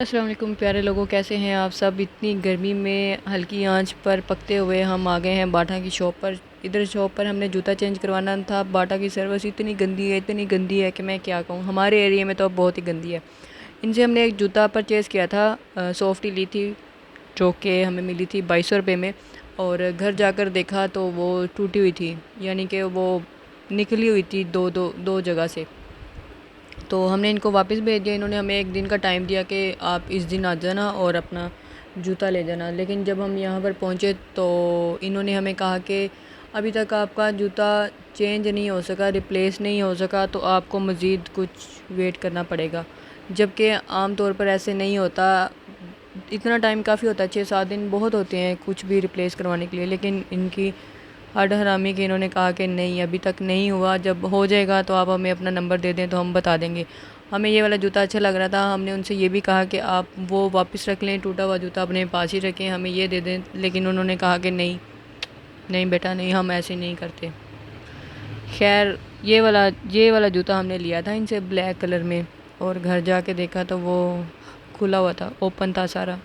अस्सलाम वालेकुम प्यारे लोगों, कैसे हैं आप सब। इतनी गर्मी में हल्की आंच पर पकते हुए हम आ गए हैं बाटा की शॉप पर। इधर शॉप पर हमने जूता चेंज करवाना था। बाटा की सर्विस इतनी गंदी है कि मैं क्या कहूँ। हमारे एरिया में तो बहुत ही गंदी है। इनसे हमने एक जूता परचेज़ किया था, सॉफ्टी ली थी, जो कि हमें मिली थी 2200 रुपये में। और घर जाकर देखा तो वो टूटी हुई थी, यानी कि वो निकली हुई थी दो जगह से। तो हमने इनको वापस भेज दिया। इन्होंने हमें एक दिन का टाइम दिया कि आप इस दिन आ जाना और अपना जूता ले जाना। लेकिन जब हम यहाँ पर पहुँचे तो इन्होंने हमें कहा कि अभी तक आपका जूता चेंज नहीं हो सका, रिप्लेस नहीं हो सका, तो आपको मज़ीद कुछ वेट करना पड़ेगा। जबकि आम तौर पर ऐसे नहीं होता, इतना टाइम काफ़ी होता है, 6-7 दिन बहुत होते हैं कुछ भी रिप्लेस करवाने के लिए। लेकिन इनकी हड हरामी के इन्होंने कहा कि नहीं, अभी तक नहीं हुआ, जब हो जाएगा तो आप हमें अपना नंबर दे दें तो हम बता देंगे। हमें ये वाला जूता अच्छा लग रहा था। हमने उनसे ये भी कहा कि आप वो वापस रख लें, टूटा हुआ जूता अपने पास ही रखें, हमें ये दे दें। लेकिन उन्होंने कहा कि नहीं नहीं बेटा नहीं, हम ऐसे नहीं करते। खैर ये वाला जूता हमने लिया था इनसे ब्लैक कलर में, और घर जाके देखा तो वो खुला हुआ था, ओपन था सारा।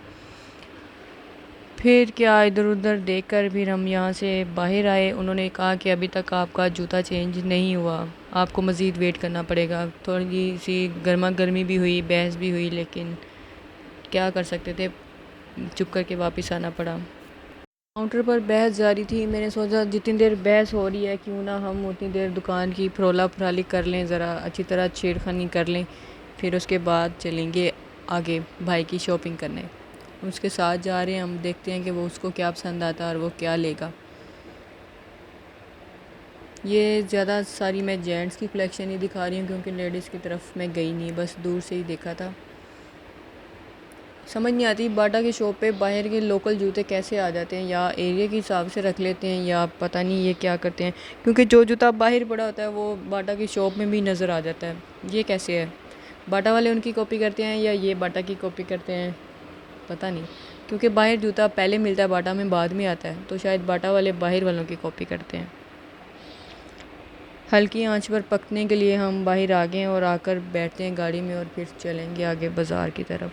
फिर क्या, इधर उधर देखकर फिर हम यहाँ से बाहर आए। उन्होंने कहा कि अभी तक आपका जूता चेंज नहीं हुआ, आपको मज़ीद वेट करना पड़ेगा। थोड़ी सी गर्मा गर्मी भी हुई, बहस भी हुई, लेकिन क्या कर सकते थे, चुप करके वापस आना पड़ा। काउंटर पर बहस जारी थी। मैंने सोचा जितनी देर बहस हो रही है क्यों ना हम उतनी देर दुकान की फरोला फराली कर लें, ज़रा अच्छी तरह छेड़खानी कर लें, फिर उसके बाद चलेंगे आगे भाई की शॉपिंग करने। उसके साथ जा रहे हैं, हम देखते हैं कि वो उसको क्या पसंद आता है और वो क्या लेगा। ये ज़्यादा सारी मैं जेंट्स की कलेक्शन ही दिखा रही हूँ क्योंकि लेडीज़ की तरफ मैं गई नहीं, बस दूर से ही देखा था। समझ नहीं आती बाटा की शॉप पे बाहर के लोकल जूते कैसे आ जाते हैं, या एरिया के हिसाब से रख लेते हैं, या पता नहीं ये क्या करते हैं। क्योंकि जो जूता बाहर पड़ा होता है वो बाटा की शॉप में भी नज़र आ जाता है। ये कैसे है, बाटा वाले उनकी कॉपी करते हैं या ये बाटा की कॉपी करते हैं, पता नहीं। क्योंकि बाहर जूता पहले मिलता है, बाटा में बाद में आता है, तो शायद बाटा वाले बाहर वालों की कॉपी करते हैं। हल्की आंच पर पकने के लिए हम बाहर आ गए और आकर बैठते हैं गाड़ी में और फिर चलेंगे आगे बाज़ार की तरफ।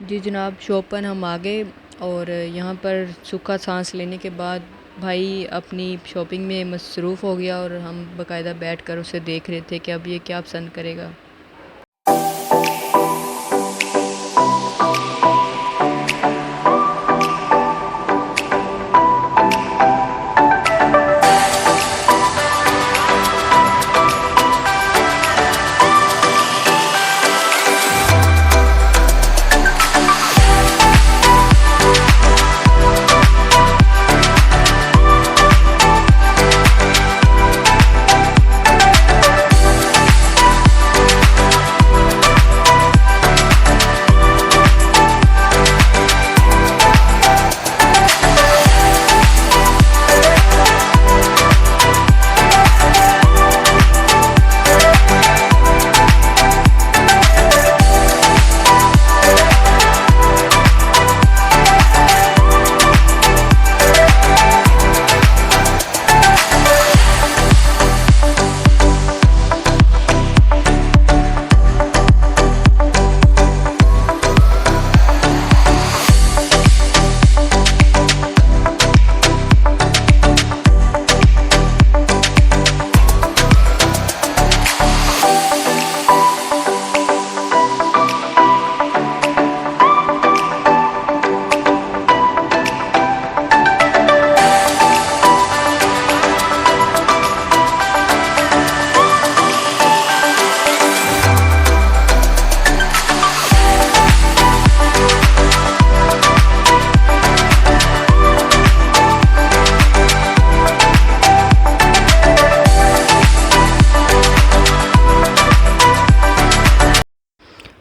जी जनाब, शॉप पर हम आ गए और यहाँ पर सूखा सांस लेने के बाद भाई अपनी शॉपिंग में मसरूफ़ हो गया और हम बाकायदा बैठकर उसे देख रहे थे कि अब ये क्या पसंद करेगा।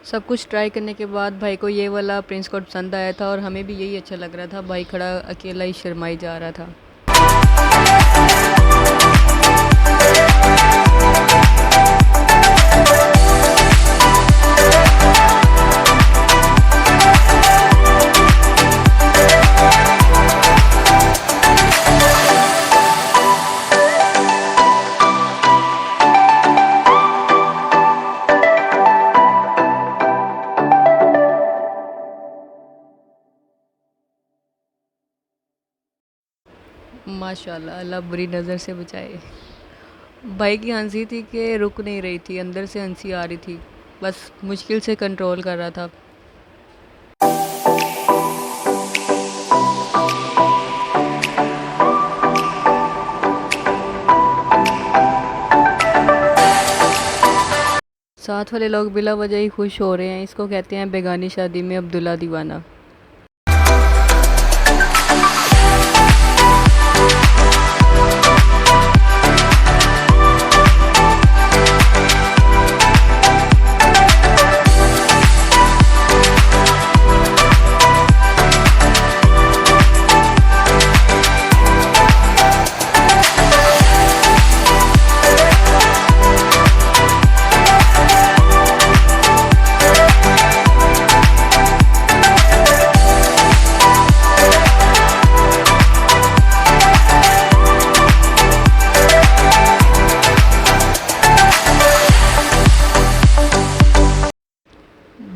सब कुछ ट्राई करने के बाद भाई को ये वाला प्रिंस कोट पसंद आया था और हमें भी यही अच्छा लग रहा था। भाई खड़ा अकेला ही शर्माई जा रहा था। माशाल्लाह, अल्लाह बुरी नज़र से बचाए। भाई की हंसी थी कि रुक नहीं रही थी, अंदर से हंसी आ रही थी, बस मुश्किल से कंट्रोल कर रहा था। साथ वाले लोग बिला वजह ही खुश हो रहे हैं, इसको कहते हैं बेगानी शादी में अब्दुल्ला दीवाना।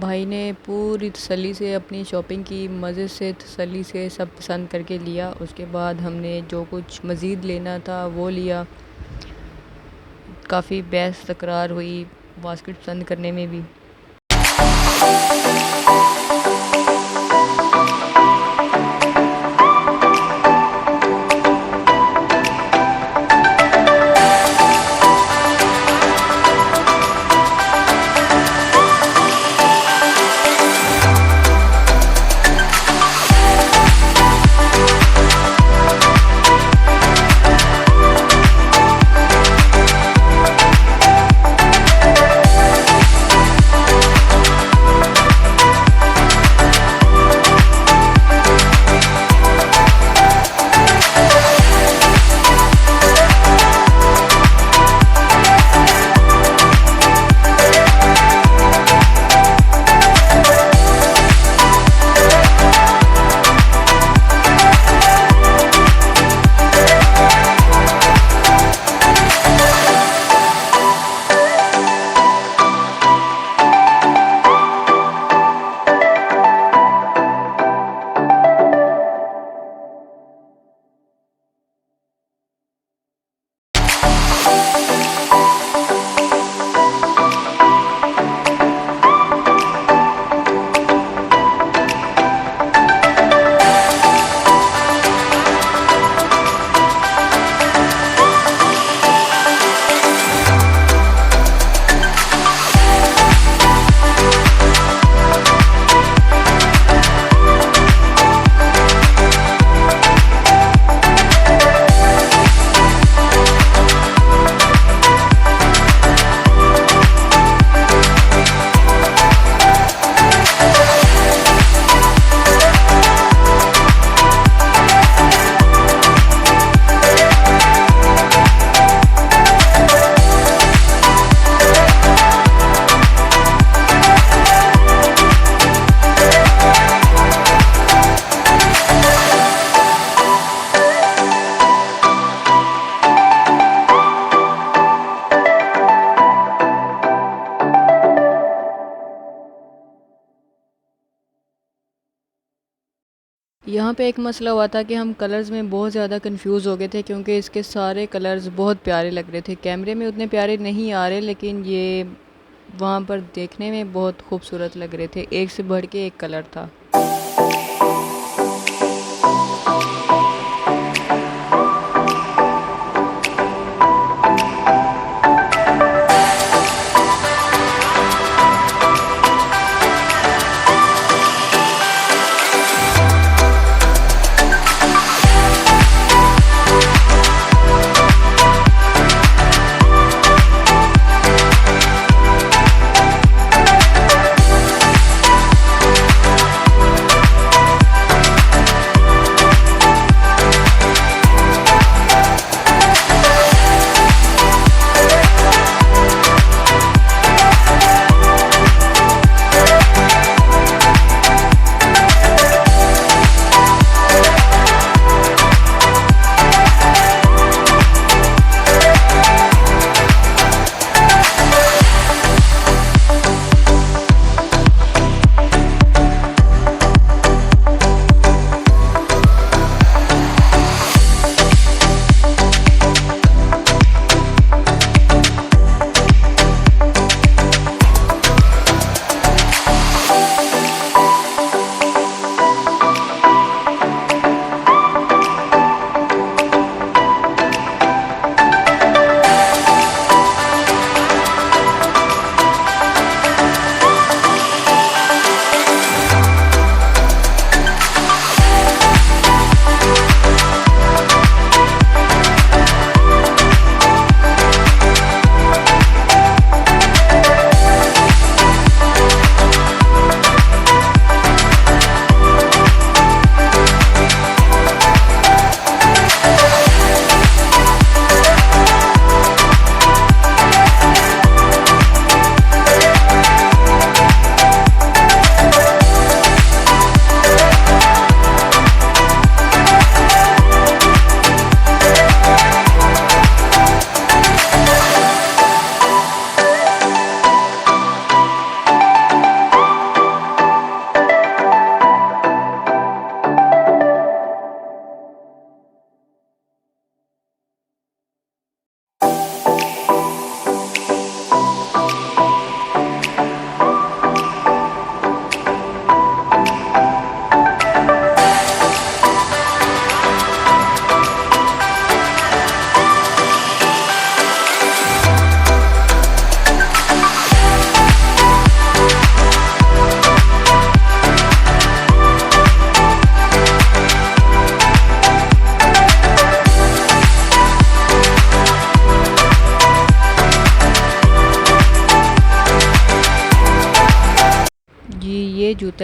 भाई ने पूरी तसल्ली से अपनी शॉपिंग की, मज़े से तसल्ली से सब पसंद करके लिया। उसके बाद हमने जो कुछ मज़ीद लेना था वो लिया। काफ़ी बहस तकरार हुई बास्केट पसंद करने में भी। यहाँ पे एक मसला हुआ था कि हम कलर्स में बहुत ज़्यादा कंफ्यूज हो गए थे, क्योंकि इसके सारे कलर्स बहुत प्यारे लग रहे थे। कैमरे में उतने प्यारे नहीं आ रहे, लेकिन ये वहाँ पर देखने में बहुत खूबसूरत लग रहे थे। एक से बढ़ के एक कलर था।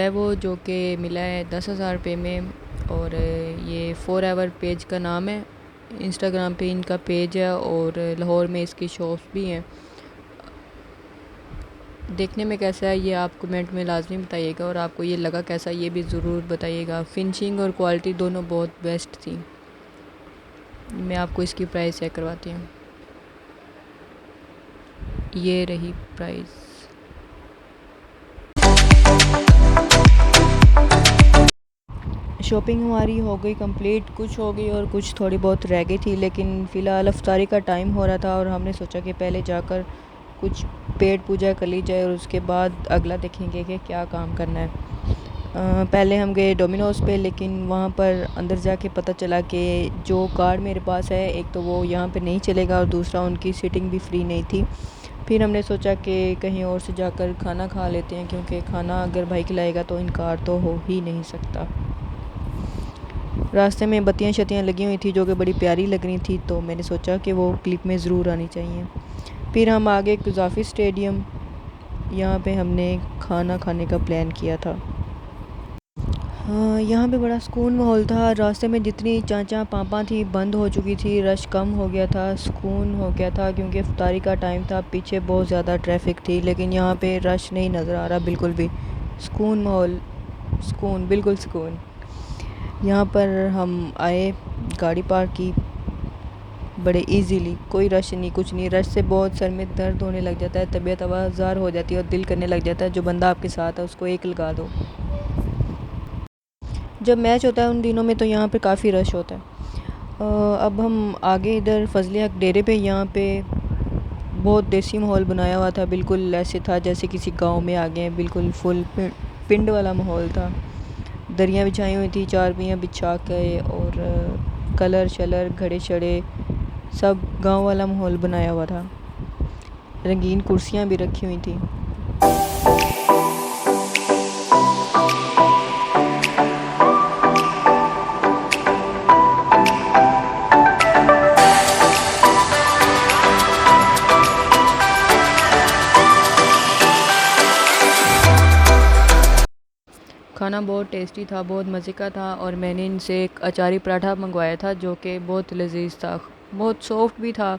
है वो, जो कि मिला है 10,000 रुपये में। और ये फॉरएवर पेज का नाम है, इंस्टाग्राम पे इनका पेज है और लाहौर में इसकी शॉप्स भी हैं। देखने में कैसा है ये आप कमेंट में लाजमी बताइएगा, और आपको ये लगा कैसा ये भी ज़रूर बताइएगा। फिनिशिंग और क्वालिटी दोनों बहुत बेस्ट थी। मैं आपको इसकी प्राइस चेक करवाती हूँ। ये रही प्राइस। शॉपिंग हमारी हो गई कंप्लीट, कुछ हो गई और कुछ थोड़ी बहुत रह गई थी, लेकिन फ़िलहाल अफ्तारी का टाइम हो रहा था और हमने सोचा कि पहले जाकर कुछ पेट पूजा कर ली जाए और उसके बाद अगला देखेंगे कि क्या काम करना है। पहले हम गए डोमिनोज़ पे, लेकिन वहाँ पर अंदर जाके पता चला कि जो कार्ड मेरे पास है, एक तो वो यहाँ पे नहीं चलेगा और दूसरा उनकी सीटिंग भी फ्री नहीं थी। फिर हमने सोचा कि कहीं और से जाकर खाना खा लेते हैं, क्योंकि खाना अगर भाई खिलाएगा तो इनकार तो हो ही नहीं सकता। रास्ते में बत्तियाँ शत्तियाँ लगी हुई थी जो कि बड़ी प्यारी लग रही थी, तो मैंने सोचा कि वो क्लिप में ज़रूर आनी चाहिए। फिर हम आगे क़ज़ाफ़ी स्टेडियम, यहाँ पे हमने खाना खाने का प्लान किया था। यहाँ पे बड़ा सुकून माहौल था। रास्ते में जितनी चाचा पापा थी बंद हो चुकी थी, रश कम हो गया था, सुकून हो गया था, क्योंकि इफ्तारी का टाइम था। पीछे बहुत ज़्यादा ट्रैफिक थी, लेकिन यहाँ पे रश नहीं नज़र आ रहा बिल्कुल भी। सुकून माहौल, सुकून, बिल्कुल सुकून। यहाँ पर हम आए, गाड़ी पार्क की बड़े इजीली, कोई रश नहीं, कुछ नहीं। रश से बहुत सर में दर्द होने लग जाता है, तबीयत आवाज़ार हो जाती है और दिल करने लग जाता है जो बंदा आपके साथ है उसको एक लगा दो। जब मैच होता है उन दिनों में तो यहाँ पे काफ़ी रश होता है। अब हम आगे इधर फजले हक डेरे पे, यहाँ पे बहुत देसी माहौल बनाया हुआ था, बिल्कुल ऐसे था जैसे किसी गांव में आ गए हैं। बिल्कुल फुल पिंड वाला माहौल था। दरियाँ बिछाई हुई थी, चारपाइयाँ बिछा के, और कलर शलर घड़े शड़े सब गांव वाला माहौल बनाया हुआ था। रंगीन कुर्सियाँ भी रखी हुई थी। खाना बहुत टेस्टी था, बहुत मज़े का था, और मैंने इनसे एक अचारी पराठा मंगवाया था जो कि बहुत लजीज था, बहुत सॉफ्ट भी था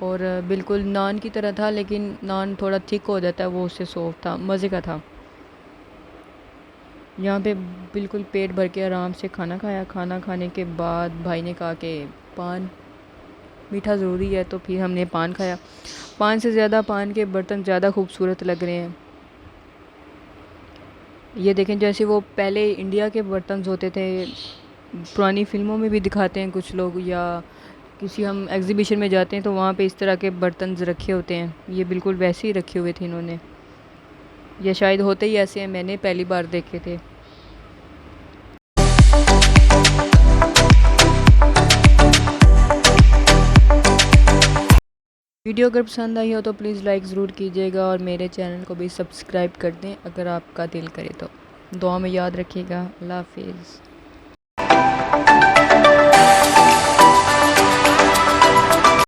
और बिल्कुल नान की तरह था, लेकिन नान थोड़ा थिक हो जाता है, वो उससे सॉफ्ट था, मज़े का था। यहाँ पे बिल्कुल पेट भर के आराम से खाना खाया। खाना खाने के बाद भाई ने कहा कि पान मीठा ज़रूरी है, तो फिर हमने पान खाया। पान से ज़्यादा पान के बर्तन ज़्यादा खूबसूरत लग रहे हैं। ये देखें, जैसे वो पहले इंडिया के बर्तन होते थे, पुरानी फ़िल्मों में भी दिखाते हैं कुछ लोग, या किसी हम एग्ज़िबिशन में जाते हैं तो वहाँ पे इस तरह के बर्तन रखे होते हैं। ये बिल्कुल वैसे ही रखे हुए थे इन्होंने, या शायद होते ही ऐसे हैं, मैंने पहली बार देखे थे। वीडियो अगर पसंद आई हो तो प्लीज़ लाइक ज़रूर कीजिएगा और मेरे चैनल को भी सब्सक्राइब कर दें अगर आपका दिल करे तो। दुआ में याद रखिएगा। अल्लाह हाफिज़।